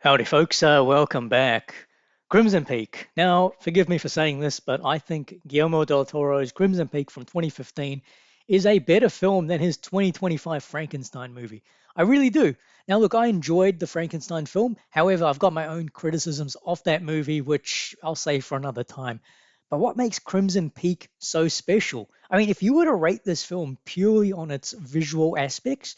Howdy, folks. Welcome back. Crimson Peak. Now, forgive me for saying this, but I think Guillermo del Toro's Crimson Peak from 2015 is a better film than his 2025 Frankenstein movie. I really do. Now, look, I enjoyed the Frankenstein film. However, I've got my own criticisms of that movie, which I'll save for another time. But what makes Crimson Peak so special? I mean, if you were to rate this film purely on its visual aspects,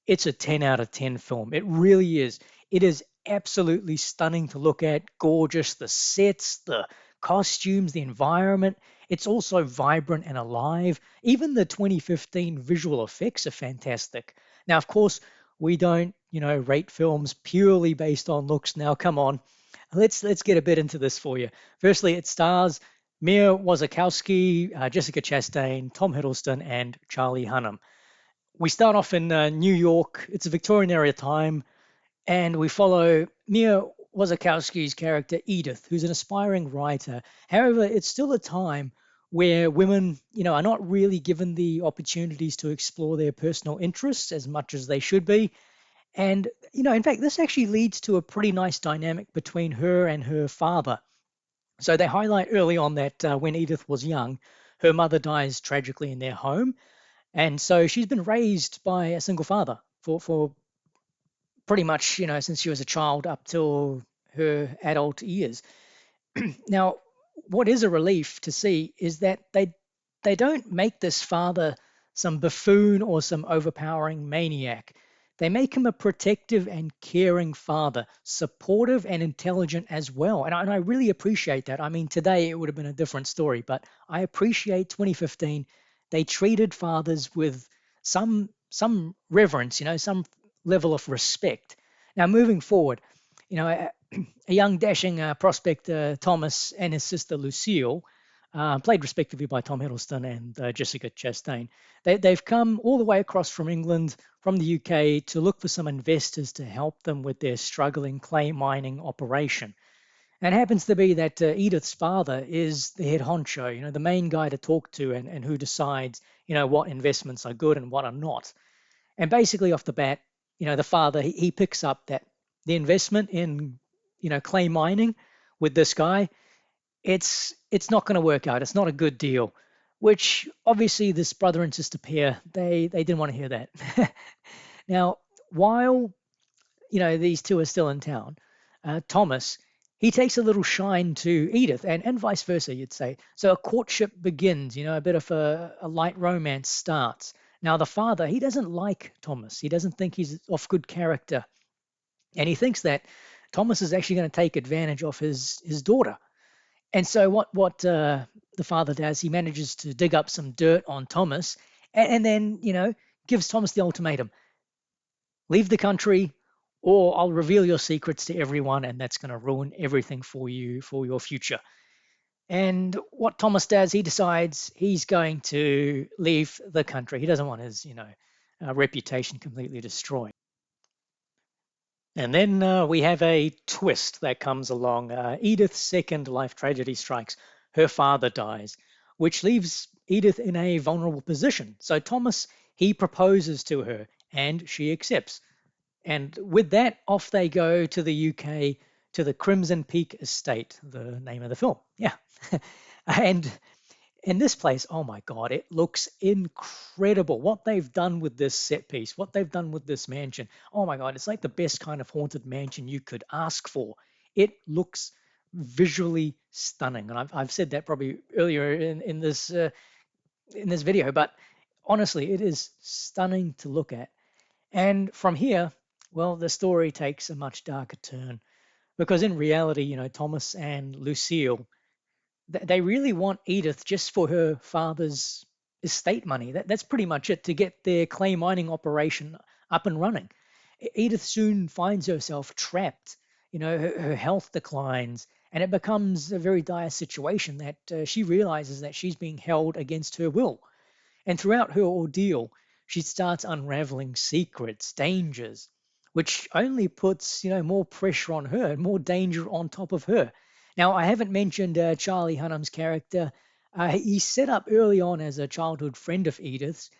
it's a 10 out of 10 film. It really is. It is absolutely stunning to look at, gorgeous, the sets, the costumes, the environment. It's also vibrant and alive. Even the 2015 visual effects are fantastic. Now, of course, we don't, rate films purely based on looks. Now, come on. Let's get a bit into this for you. Firstly, it stars Mia Wasikowska, Jessica Chastain, Tom Hiddleston, and Charlie Hunnam. We start off in New York. It's a Victorian era time, and we follow Mia Wasikowski's character Edith, who's an aspiring writer. However, it's still a time where women, are not really given the opportunities to explore their personal interests as much as they should be. And, in fact, this actually leads to a pretty nice dynamic between her and her father. So they highlight early on that when Edith was young, her mother dies tragically in their home. And so she's been raised by a single father for pretty much, since she was a child up till her adult years. Now, what is a relief to see is that they don't make this father some buffoon or some overpowering maniac. They make him a protective and caring father, supportive and intelligent as well. And I really appreciate that. I mean, today it would have been a different story, but I appreciate 2015. They treated fathers with some reverence, some level of respect. Now, moving forward, a young dashing prospector, Thomas, and his sister Lucille, played respectively by Tom Hiddleston and Jessica Chastain. They've come all the way across from England, from the UK, to look for some investors to help them with their struggling clay mining operation. And it happens to be that Edith's father is the head honcho, the main guy to talk to and who decides, what investments are good and what are not. And basically, off the bat, the father he picks up that the investment in clay mining with this guy, it's not going to work out. It's not a good deal. Which obviously this brother and sister pair they didn't want to hear that. Now, while these two are still in town, Thomas he takes a little shine to Edith and vice versa, you'd say. So a courtship begins. A bit of a light romance starts. Now the father he doesn't like Thomas. He doesn't think he's of good character, and he thinks that Thomas is actually going to take advantage of his daughter. And so what the father does, he manages to dig up some dirt on Thomas, and then gives Thomas the ultimatum: leave the country, or I'll reveal your secrets to everyone, and that's going to ruin everything for you for your future. And what Thomas does, he decides he's going to leave the country. He doesn't want his reputation completely destroyed. And then we have a twist that comes along. Edith's second life tragedy strikes. Her father dies, which leaves Edith in a vulnerable position. So Thomas, he proposes to her and she accepts. And with that, off they go to the UK to the Crimson Peak Estate, the name of the film. Yeah. And in this place, oh my God, it looks incredible. What they've done with this set piece, what they've done with this mansion. Oh my God, it's like the best kind of haunted mansion you could ask for. It looks visually stunning. And I've said that probably earlier in this video, but honestly, it is stunning to look at. And from here, well, the story takes a much darker turn because in reality, Thomas and Lucille, they really want Edith just for her father's estate money. That's pretty much it to get their clay mining operation up and running. Edith soon finds herself trapped. Her health declines, and it becomes a very dire situation that she realizes that she's being held against her will. And throughout her ordeal, she starts unraveling secrets, dangers, which only puts, more pressure on her and more danger on top of her. Now, I haven't mentioned Charlie Hunnam's character. He's set up early on as a childhood friend of Edith's,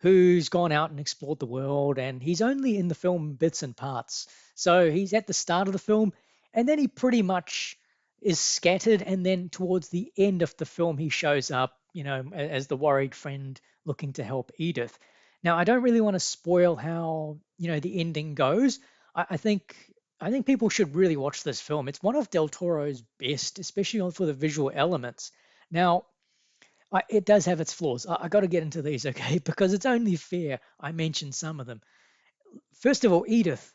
who's gone out and explored the world, and he's only in the film bits and parts. So he's at the start of the film, and then he pretty much is scattered, and then towards the end of the film, he shows up, as the worried friend looking to help Edith. Now, I don't really want to spoil how, the ending goes. I think people should really watch this film. It's one of Del Toro's best, especially for the visual elements. Now, it does have its flaws. I got to get into these, okay? Because it's only fair I mention some of them. First of all, Edith,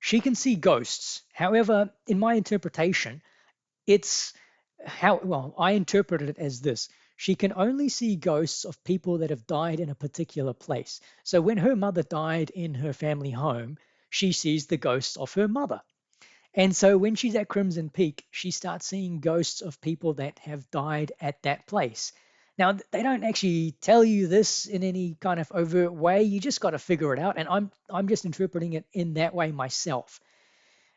she can see ghosts. However, in my interpretation, it's I interpreted it as this. She can only see ghosts of people that have died in a particular place. So when her mother died in her family home, she sees the ghosts of her mother. And so when she's at Crimson Peak, she starts seeing ghosts of people that have died at that place. Now, they don't actually tell you this in any kind of overt way. You just got to figure it out. And I'm just interpreting it in that way myself.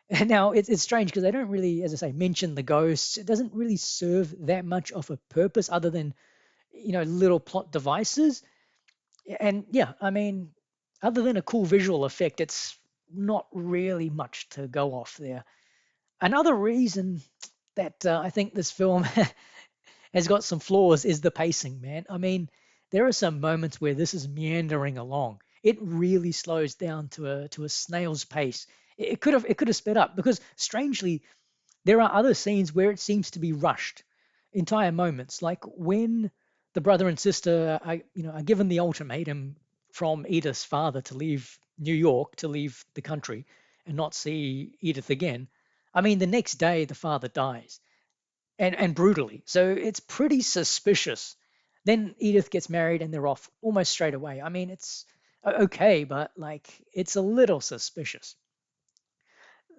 And now it's strange because they don't really, as I say, mention the ghosts. It doesn't really serve that much of a purpose other than, little plot devices. And yeah, I mean, other than a cool visual effect, it's not really much to go off there. Another reason that I think this film has got some flaws is the pacing, man. I mean, there are some moments where this is meandering along. It really slows down to a snail's pace. It could have sped up because strangely there are other scenes where it seems to be rushed, entire moments, like when the brother and sister are given the ultimatum from Edith's father to leave New York, to leave the country, and not see Edith again. I mean, the next day the father dies, and brutally. So it's pretty suspicious. Then Edith gets married, and they're off almost straight away. I mean, it's okay, but like it's a little suspicious.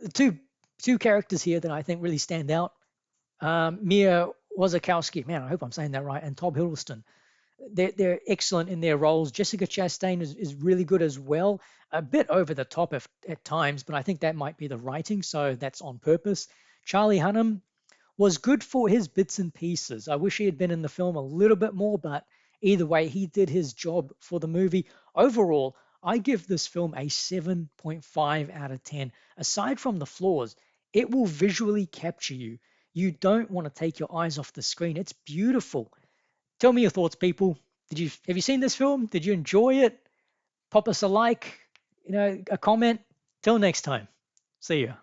The two characters here that I think really stand out, Mia Wasikowski, man, I hope I'm saying that right, and Tom Hiddleston. They're excellent in their roles. Jessica Chastain is really good as well. A bit over the top at times, but I think that might be the writing, so that's on purpose. Charlie Hunnam was good for his bits and pieces. I wish he had been in the film a little bit more, but either way, he did his job for the movie. Overall, I give this film a 7.5 out of 10. Aside from the flaws, it will visually capture you. You don't want to take your eyes off the screen. It's beautiful. Tell me your thoughts, people. Have you seen this film? Did you enjoy it? Pop us a like, a comment. Till next time. See ya.